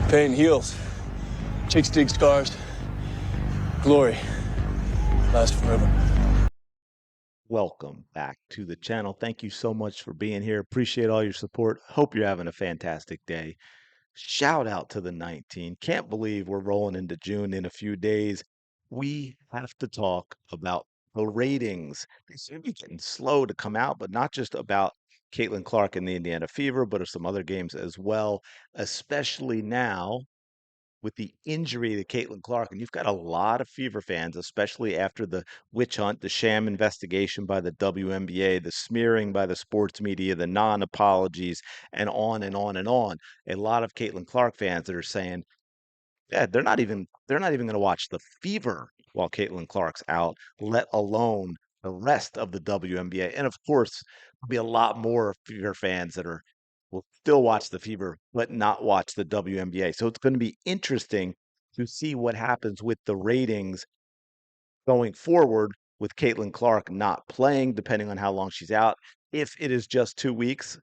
Pain heals. Chicks dig scars. Glory lasts forever. Welcome back to the channel. Thank you so much for being here. Appreciate all your support. Hope you're having a fantastic day. Shout out to the 19. Can't believe we're rolling into June in a few days. We have to talk about the ratings. They seem to be getting slow to come out, but not just about Caitlin Clark and the Indiana Fever, but of some other games as well, especially now with the injury to Caitlin Clark. And you've got a lot of Fever fans, especially after the witch hunt, the sham investigation by the WNBA, the smearing by the sports media, the non apologies, and on and on and on. A lot of Caitlin Clark fans that are saying, yeah, they're not even going to watch the Fever while Caitlin Clark's out, let alone the rest of the WNBA. And of course, there'll be a lot more Fever fans that will still watch the Fever but not watch the WNBA. So it's going to be interesting to see what happens with the ratings going forward with Caitlin Clark not playing, depending on how long she's out. If it is just 2 weeks,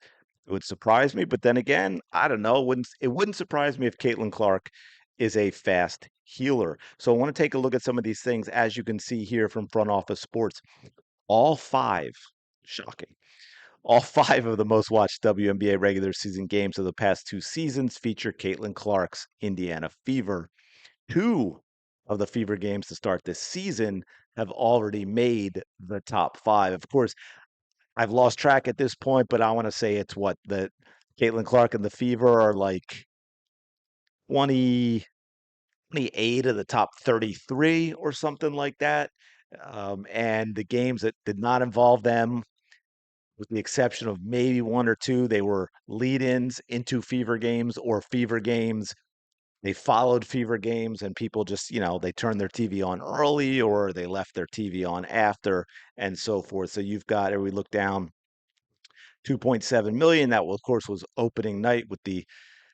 it would surprise me. But then again, I don't know. It wouldn't surprise me if Caitlin Clark is a fast healer. So I want to take a look at some of these things, as you can see here from Front Office Sports. All five, shocking, all five of the most watched WNBA regular season games of the past 2 seasons feature Caitlin Clark's Indiana Fever. Two of the Fever games to start this season have already made the top five. Of course, I've lost track at this point, but I want to say it's what the Caitlin Clark and the Fever are like 20, 28 of the top 33 or something like that. And the games that did not involve them, with the exception of maybe one or two, they were lead-ins into Fever games or Fever games. They followed Fever games and people just, they turned their TV on early or they left their TV on after and so forth. So you've got, we look down, 2.7 million. That, of course, was opening night with the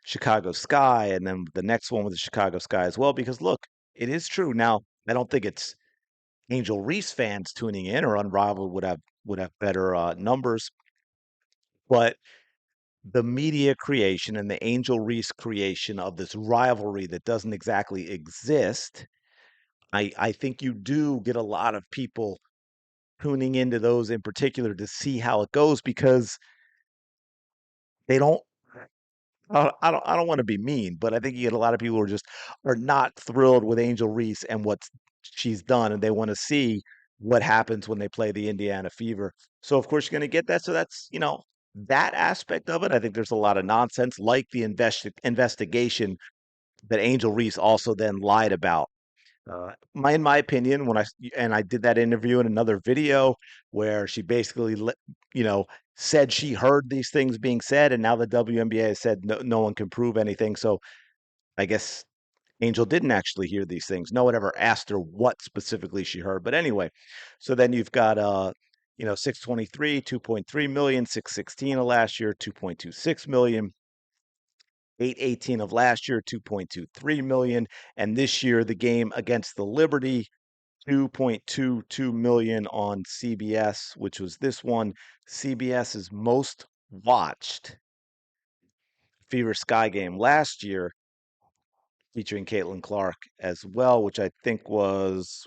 Chicago Sky, and then the next one with the Chicago Sky as well. Because look, it is true. Now, I don't think it's Angel Reese fans tuning in, or Unrivaled would have better numbers, but the media creation and the Angel Reese creation of this rivalry that doesn't exactly exist, I think you do get a lot of people tuning into those in particular to see how it goes because they don't I don't want to be mean, but I think you get a lot of people who are not thrilled with Angel Reese and what she's done, and they want to see what happens when they play the Indiana Fever. So of course you're going to get that. So that's that aspect of it. I think there's a lot of nonsense, like the investigation that Angel Reese also then lied about. In my opinion, and I did that interview in another video where she basically, you know, said she heard these things being said, and now the WNBA has said no one can prove anything. So I guess Angel didn't actually hear these things. No one ever asked her what specifically she heard. But anyway, so then you've got 623, 2.3 million, 616 of last year, 2.26 million. 818 of last year, 2.23 million, and this year the game against the Liberty, 2.22 million on CBS, which was this one. CBS's most watched Fever Sky game last year, featuring Caitlin Clark as well, which I think was,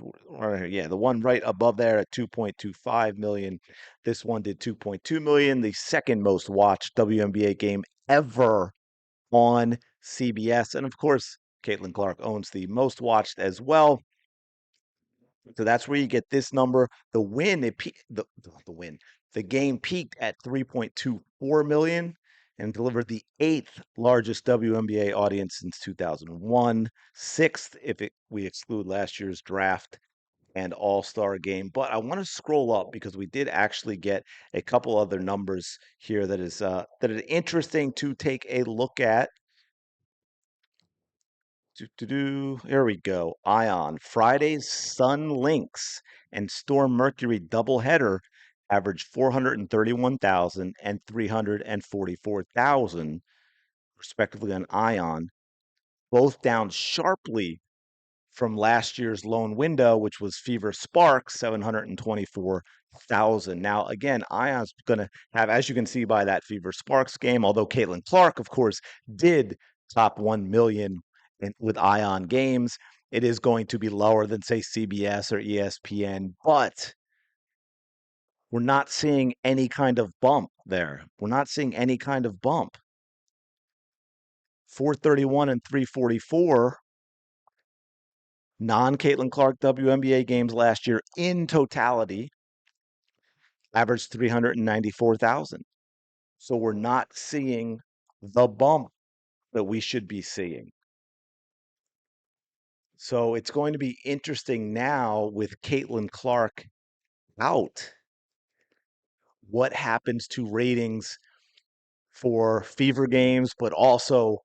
yeah, the one right above there at 2.25 million. This one did 2.2 million, the second most watched WNBA game ever on CBS. And of course, Caitlin Clark owns the most watched as well. So that's where you get this number. The win, the win, the game peaked at 3.24 million and delivered the eighth largest WNBA audience since 2001, sixth if we exclude last year's draft and all-star game. But I want to scroll up because we did actually get a couple other numbers here that is interesting to take a look at. Here we go. Ion. Friday's Sun Lynx and Storm Mercury doubleheader averaged 431,000 and 344,000, respectively, on Ion, both down sharply from last year's lone window, which was Fever Sparks, 724,000. Now, again, Ion's going to have, as you can see by that Fever Sparks game, although Caitlin Clark, of course, did top 1 million with Ion games. It is going to be lower than, say, CBS or ESPN, but we're not seeing any kind of bump there. We're not seeing any kind of bump. 431 and 344 non-Caitlin Clark WNBA games last year in totality averaged 394,000. So we're not seeing the bump that we should be seeing. So it's going to be interesting now with Caitlin Clark out. What happens to ratings for Fever games, but also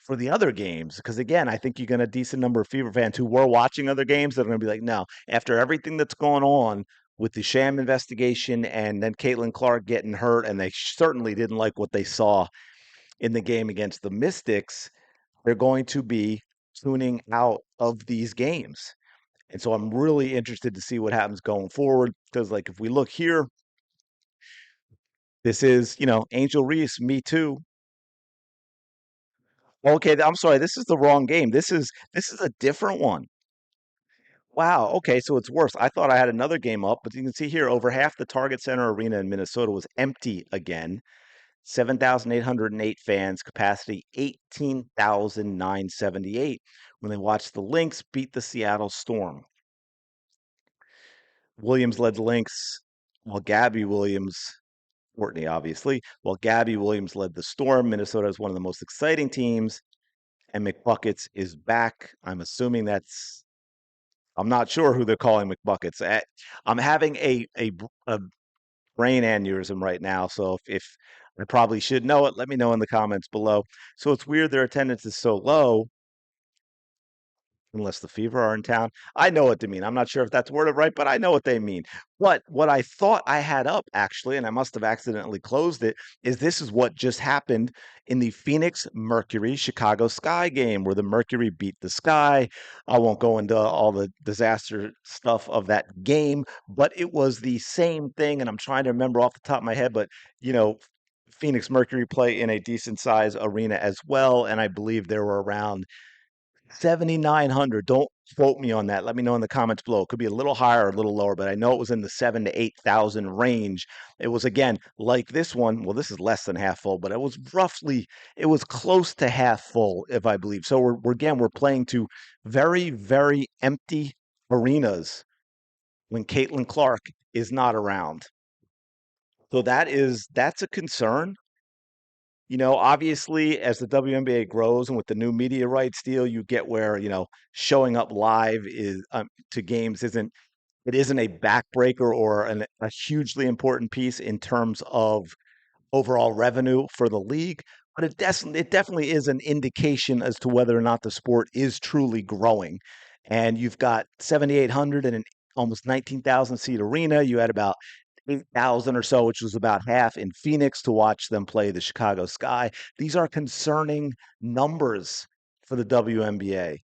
for the other games? Because again, I think you get a decent number of Fever fans who were watching other games that are going to be like, no, after everything that's going on with the sham investigation and then Caitlin Clark getting hurt, and they certainly didn't like what they saw in the game against the Mystics, they're going to be tuning out of these games. And so I'm really interested to see what happens going forward. Because, like, if we look here, this is, Angel Reese, Me Too. Okay, I'm sorry, this is the wrong game. This is a different one. Wow, okay, so it's worse. I thought I had another game up, but you can see here over half the Target Center Arena in Minnesota was empty again. 7,808 fans, capacity 18,978 when they watched the Lynx beat the Seattle Storm. Williams led the Lynx while Gabby Williams, Courtney obviously, while Gabby Williams led the Storm. Minnesota is one of the most exciting teams, and McBuckets is back. I'm assuming I'm not sure who they're calling McBuckets. I'm having a brain aneurysm right now, so if I probably should know it, let me know in the comments below. So it's weird their attendance is so low, unless the Fever are in town. I know what they mean. I'm not sure if that's worded right, but I know what they mean. But what I thought I had up, actually, and I must have accidentally closed it, is this is what just happened in the Phoenix Mercury Chicago Sky game, where the Mercury beat the Sky. I won't go into all the disaster stuff of that game, but it was the same thing. And I'm trying to remember off the top of my head, but, you know, Phoenix Mercury play in a decent size arena as well. And I believe there were around 7,900. Don't quote me on that. Let me know in the comments below. It could be a little higher or a little lower, but I know it was in the 7 to 8,000 range. It was, again, like this one. Well, this is less than half full, but it was close to half full, if I believe. So we're playing to very, very empty arenas when Caitlin Clark is not around. So that's a concern. Obviously, as the WNBA grows and with the new media rights deal, you get where, showing up live to games isn't a backbreaker or a hugely important piece in terms of overall revenue for the league, but it definitely is an indication as to whether or not the sport is truly growing. And you've got 7,800 in an almost 19,000 seat arena. You had about 8,000 or so, which was about half in Phoenix to watch them play the Chicago Sky. These are concerning numbers for the WNBA.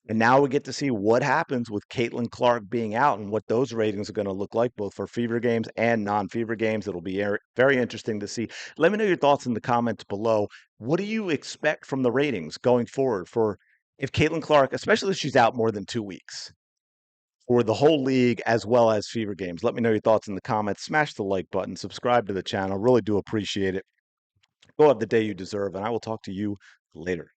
And now we get to see what happens with Caitlin Clark being out and what those ratings are going to look like, both for Fever games and non-Fever games. It'll be very interesting to see. Let me know your thoughts in the comments below. What do you expect from the ratings going forward for if Caitlin Clark, especially if she's out more than 2 weeks, for the whole league as well as Fever games? Let me know your thoughts in the comments. Smash the like button, subscribe to the channel. Really do appreciate it. Go have the day you deserve, and I will talk to you later.